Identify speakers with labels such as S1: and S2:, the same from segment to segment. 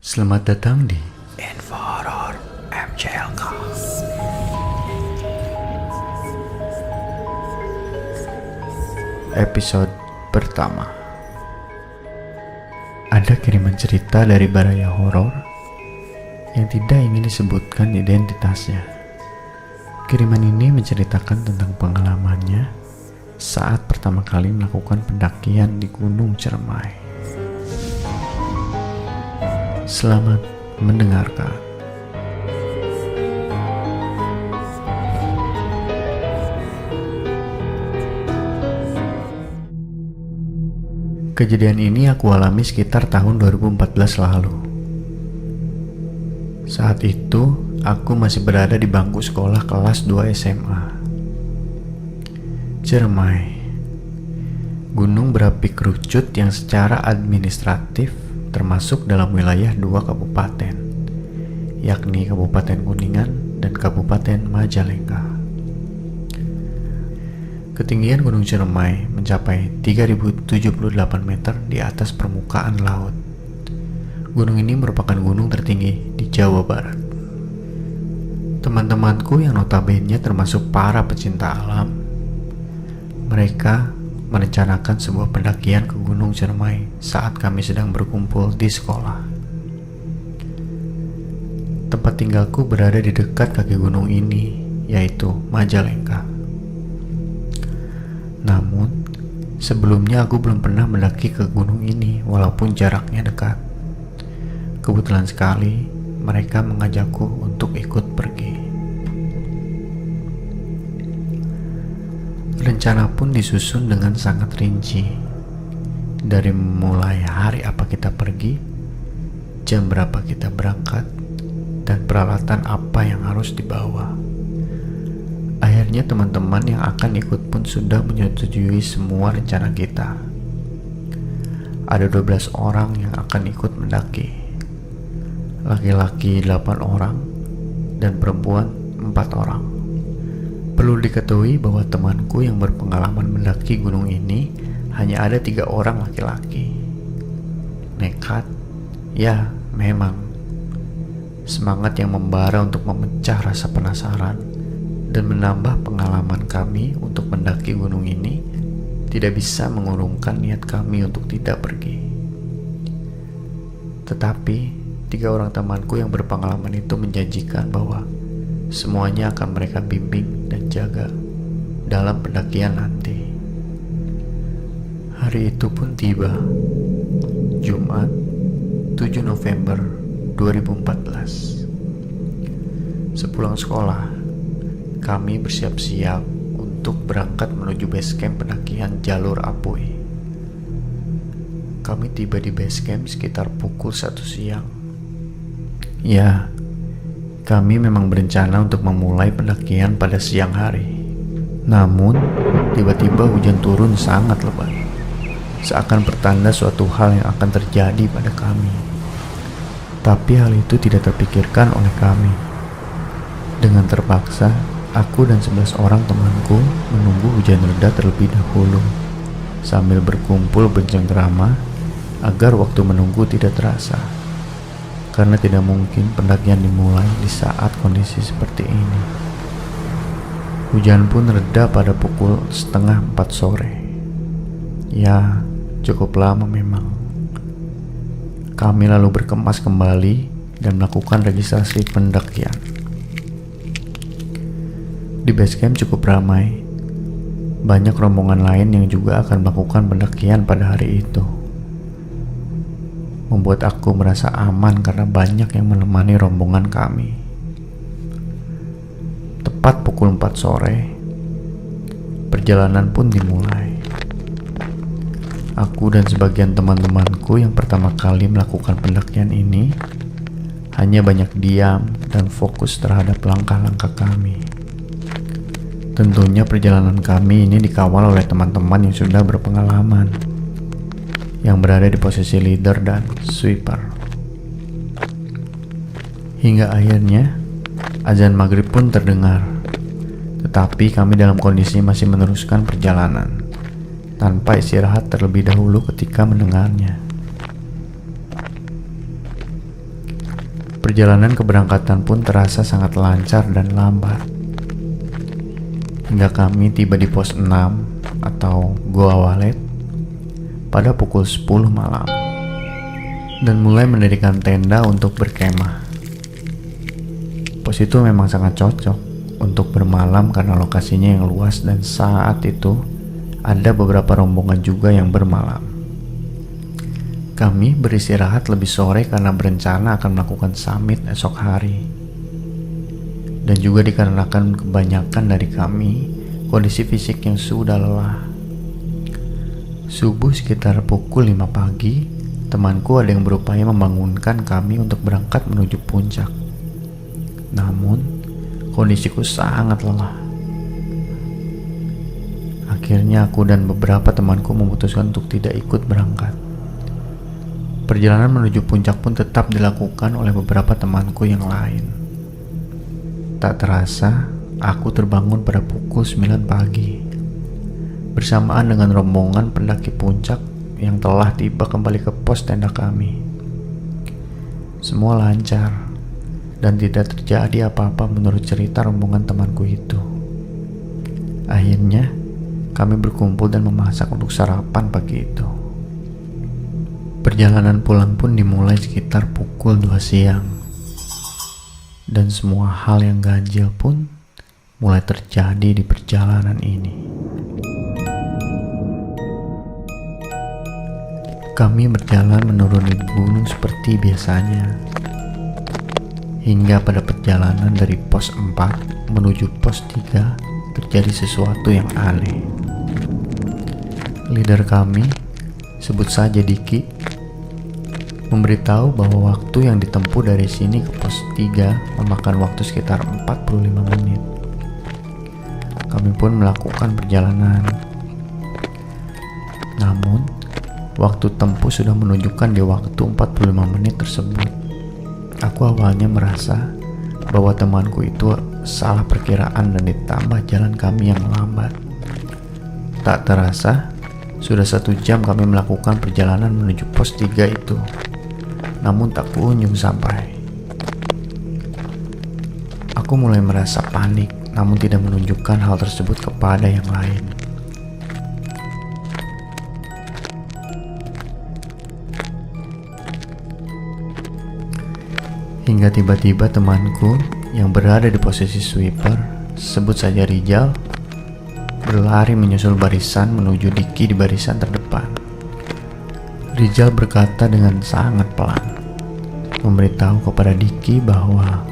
S1: Selamat datang di Info Horor MCLK. Episode pertama. Ada kiriman cerita dari Baraya Horor yang tidak ingin disebutkan identitasnya. Kiriman ini menceritakan tentang pengalamannya saat pertama kali melakukan pendakian di Gunung Ciremai. Selamat mendengarkan. Kejadian ini aku alami sekitar tahun 2014 lalu. Saat itu, aku masih berada di bangku sekolah kelas 2 SMA. Ciremai, gunung berapi kerucut yang secara administratif termasuk dalam wilayah 2 kabupaten, yakni Kabupaten Kuningan dan Kabupaten Majalengka. Ketinggian Gunung Ciremai mencapai 3078 meter di atas permukaan laut. Gunung ini merupakan gunung tertinggi di Jawa Barat. Teman-temanku yang notabene termasuk para pecinta alam, mereka merencanakan sebuah pendakian ke Gunung Ciremai saat kami sedang berkumpul di sekolah. Tempat tinggalku berada di dekat kaki gunung ini, yaitu Majalengka. Namun, sebelumnya aku belum pernah mendaki ke gunung ini walaupun jaraknya dekat. Kebetulan sekali mereka mengajakku untuk ikut pergi. Rencana pun disusun dengan sangat rinci. Dari mulai hari apa kita pergi, jam berapa kita berangkat, dan peralatan apa yang harus dibawa. Akhirnya teman-teman yang akan ikut pun sudah menyetujui semua rencana kita. Ada 12 orang yang akan ikut mendaki. Laki-laki 8 orang dan perempuan 4 orang. Perlu diketahui bahwa temanku yang berpengalaman mendaki gunung ini hanya ada 3 orang laki-laki. Nekat, ya memang. Semangat yang membara untuk memecah rasa penasaran dan menambah pengalaman kami untuk mendaki gunung ini tidak bisa mengurungkan niat kami untuk tidak pergi. Tetapi 3 orang temanku yang berpengalaman itu menjanjikan bahwa semuanya akan mereka bimbing dan jaga dalam pendakian nanti. Hari itu pun tiba, Jumat 7 November 2014. Sepulang sekolah, kami bersiap-siap untuk berangkat menuju base camp pendakian jalur Apuy. Kami tiba di base camp sekitar pukul 1 siang. Ya, kami memang berencana untuk memulai pendakian pada siang hari. Namun, tiba-tiba hujan turun sangat lebat, seakan pertanda suatu hal yang akan terjadi pada kami. Tapi hal itu tidak terpikirkan oleh kami. Dengan terpaksa, aku dan 11 orang temanku menunggu hujan reda terlebih dahulu, sambil berkumpul bercengkrama agar waktu menunggu tidak terasa. Karena tidak mungkin pendakian dimulai di saat kondisi seperti ini. Hujan pun reda pada pukul 3:30 sore. Ya, cukup lama memang. Kami lalu berkemas kembali dan melakukan registrasi pendakian. Di base camp cukup ramai. Banyak rombongan lain yang juga akan melakukan pendakian pada hari itu. Membuat aku merasa aman karena banyak yang menemani rombongan kami. Tepat pukul 4 sore, perjalanan pun dimulai. Aku dan sebagian teman-temanku yang pertama kali melakukan pendakian ini hanya banyak diam dan fokus terhadap langkah-langkah kami. Tentunya perjalanan kami ini dikawal oleh teman-teman yang sudah berpengalaman, yang berada di posisi leader dan sweeper. Hingga akhirnya azan maghrib pun terdengar. Tetapi kami dalam kondisi masih meneruskan perjalanan tanpa istirahat terlebih dahulu ketika mendengarnya. Perjalanan keberangkatan pun terasa sangat lancar dan lambat. Hingga kami tiba di pos 6 atau Goa Walet pada pukul 10 malam dan mulai mendirikan tenda untuk berkemah. Pos itu memang sangat cocok untuk bermalam karena lokasinya yang luas dan saat itu ada beberapa rombongan juga yang bermalam. Kami beristirahat lebih sore karena berencana akan melakukan summit esok hari. Dan juga dikarenakan kebanyakan dari kami kondisi fisik yang sudah lelah. Subuh sekitar pukul 5 pagi, temanku ada yang berupaya membangunkan kami untuk berangkat menuju puncak. Namun, kondisiku sangat lelah. Akhirnya aku dan beberapa temanku memutuskan untuk tidak ikut berangkat. Perjalanan menuju puncak pun tetap dilakukan oleh beberapa temanku yang lain. Tak terasa, aku terbangun pada pukul 9 pagi. Bersamaan dengan rombongan pendaki puncak yang telah tiba kembali ke pos tenda kami. Semua lancar dan tidak terjadi apa-apa menurut cerita rombongan temanku itu. Akhirnya, kami berkumpul dan memasak untuk sarapan pagi itu. Perjalanan pulang pun dimulai sekitar pukul 2 siang. Dan semua hal yang ganjil pun mulai terjadi di perjalanan ini. Kami berjalan menuruni gunung seperti biasanya. Hingga pada perjalanan dari pos 4 menuju pos 3 terjadi sesuatu yang aneh. Leader kami, sebut saja Diki, memberitahu bahwa waktu yang ditempuh dari sini ke pos 3 memakan waktu sekitar 45 menit. Kami pun melakukan perjalanan. Namun, waktu tempuh sudah menunjukkan di waktu 45 menit tersebut. Aku awalnya merasa bahwa temanku itu salah perkiraan dan ditambah jalan kami yang lambat. Tak terasa, sudah 1 jam kami melakukan perjalanan menuju pos 3 itu. Namun tak kunjung sampai. Aku mulai merasa panik, namun tidak menunjukkan hal tersebut kepada yang lain. Hingga tiba-tiba temanku yang berada di posisi sweeper, sebut saja Rijal, berlari menyusul barisan menuju Diki di barisan terdepan. Rijal berkata dengan sangat pelan, memberitahu kepada Diki bahwa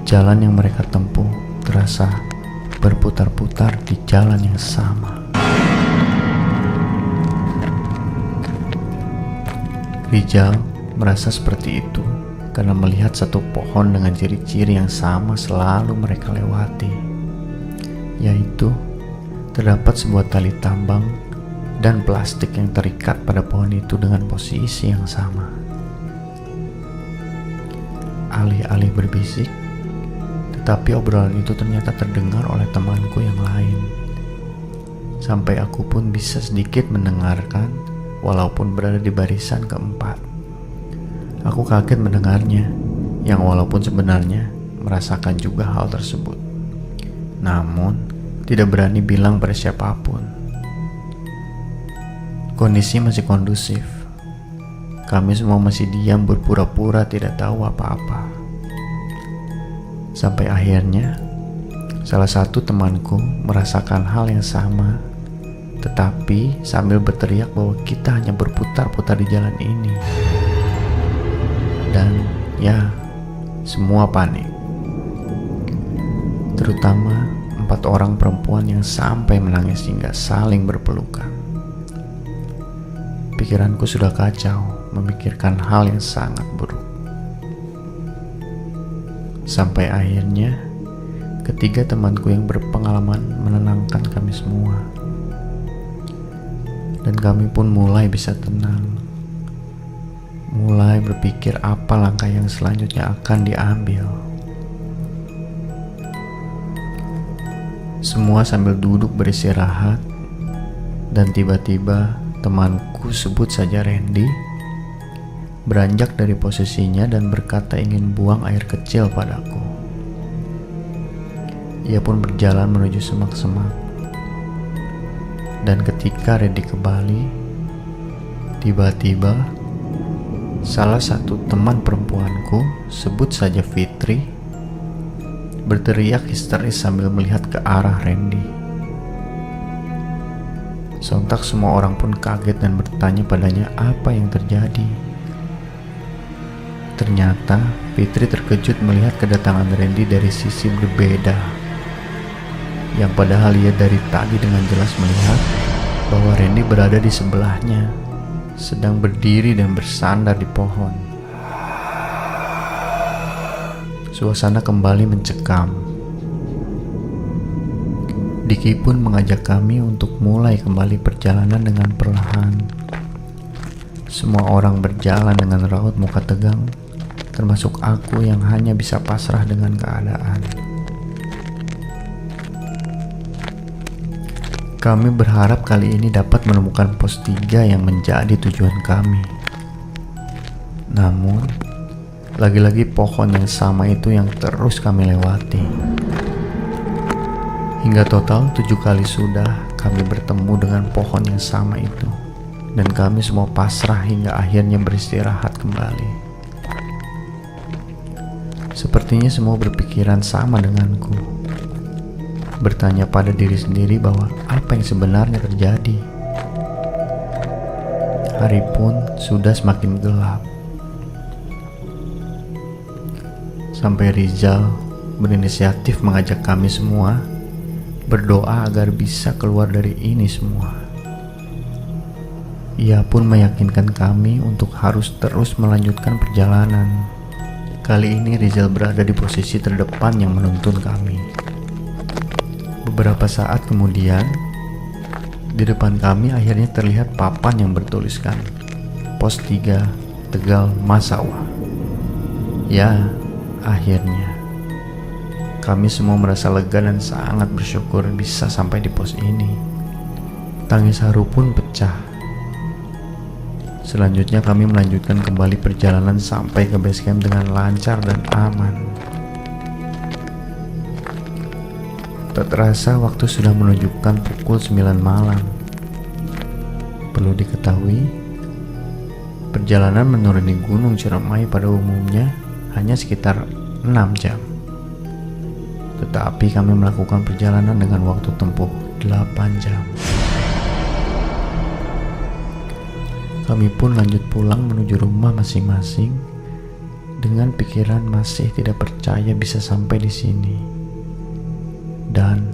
S1: jalan yang mereka tempuh terasa berputar-putar di jalan yang sama. Rijal merasa seperti itu karena melihat satu pohon dengan ciri-ciri yang sama selalu mereka lewati, yaitu terdapat sebuah tali tambang dan plastik yang terikat pada pohon itu dengan posisi yang sama. Alih-alih berbisik, tetapi obrolan itu ternyata terdengar oleh temanku yang lain. Sampai aku pun bisa sedikit mendengarkan walaupun berada di barisan keempat. Aku kaget mendengarnya, yang walaupun sebenarnya merasakan juga hal tersebut. Namun, tidak berani bilang pada siapapun. Kondisi masih kondusif. Kami semua masih diam berpura-pura tidak tahu apa-apa. Sampai akhirnya, salah satu temanku merasakan hal yang sama, tetapi sambil berteriak bahwa kita hanya berputar-putar di jalan ini. Dan ya, semua panik. Terutama 4 orang perempuan yang sampai menangis hingga saling berpelukan. Pikiranku sudah kacau memikirkan hal yang sangat buruk. Sampai akhirnya ketiga temanku yang berpengalaman menenangkan kami semua. Dan kami pun mulai bisa tenang. Mulai berpikir apa langkah yang selanjutnya akan diambil. Semua sambil duduk beristirahat. Dan tiba-tiba temanku, sebut saja Randy, beranjak dari posisinya dan berkata ingin buang air kecil padaku. Ia pun berjalan menuju semak-semak. Dan ketika Randy kembali, tiba-tiba salah satu teman perempuanku, sebut saja Fitri, berteriak histeris sambil melihat ke arah Randy. Sontak semua orang pun kaget dan bertanya padanya apa yang terjadi. Ternyata Fitri terkejut melihat kedatangan Randy dari sisi berbeda, yang padahal ia dari tadi dengan jelas melihat bahwa Randy berada di sebelahnya, sedang berdiri dan bersandar di pohon. Suasana kembali mencekam. Diki pun mengajak kami untuk mulai kembali perjalanan dengan perlahan. Semua orang berjalan dengan raut muka tegang, termasuk aku yang hanya bisa pasrah dengan keadaan. Kami berharap kali ini dapat menemukan pos 3 yang menjadi tujuan kami. Namun, lagi-lagi pohon yang sama itu yang terus kami lewati. Hingga total 7 kali sudah kami bertemu dengan pohon yang sama itu, dan kami semua pasrah hingga akhirnya beristirahat kembali. Sepertinya semua berpikiran sama denganku, bertanya pada diri sendiri bahwa apa yang sebenarnya terjadi. Hari pun sudah semakin gelap, sampai Rizal berinisiatif mengajak kami semua berdoa agar bisa keluar dari ini semua. Ia pun meyakinkan kami untuk harus terus melanjutkan perjalanan. Kali ini Rizal berada di posisi terdepan yang menuntun kami. Beberapa saat kemudian, di depan kami akhirnya terlihat papan yang bertuliskan Pos 3 Tegal Masawa. Ya, akhirnya kami semua merasa lega dan sangat bersyukur bisa sampai di pos ini. Tangis haru pun pecah. Selanjutnya kami melanjutkan kembali perjalanan sampai ke base camp dengan lancar dan aman. Tak terasa waktu sudah menunjukkan pukul 9 malam. Perlu diketahui, perjalanan menuruni Gunung Ciremai pada umumnya hanya sekitar 6 jam. Tetapi kami melakukan perjalanan dengan waktu tempuh 8 jam. Kami pun lanjut pulang menuju rumah masing-masing dengan pikiran masih tidak percaya bisa sampai di sini dan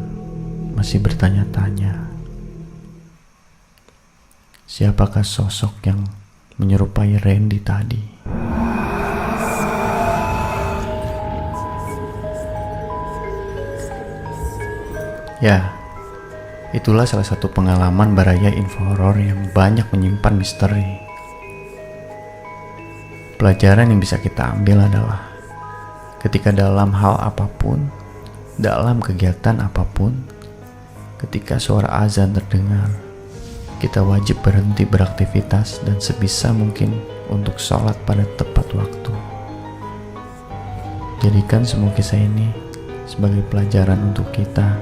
S1: masih bertanya-tanya, siapakah sosok yang menyerupai Randy tadi? Ya, itulah salah satu pengalaman Baraya Info Horor yang banyak menyimpan misteri. Pelajaran yang bisa kita ambil adalah ketika dalam hal apapun, dalam kegiatan apapun, ketika suara azan terdengar, kita wajib berhenti beraktivitas dan sebisa mungkin untuk sholat pada tepat waktu. Jadikan semua kisah ini sebagai pelajaran untuk kita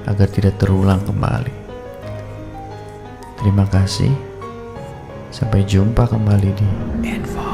S1: agar tidak terulang kembali. Terima kasih. Sampai jumpa kembali di Info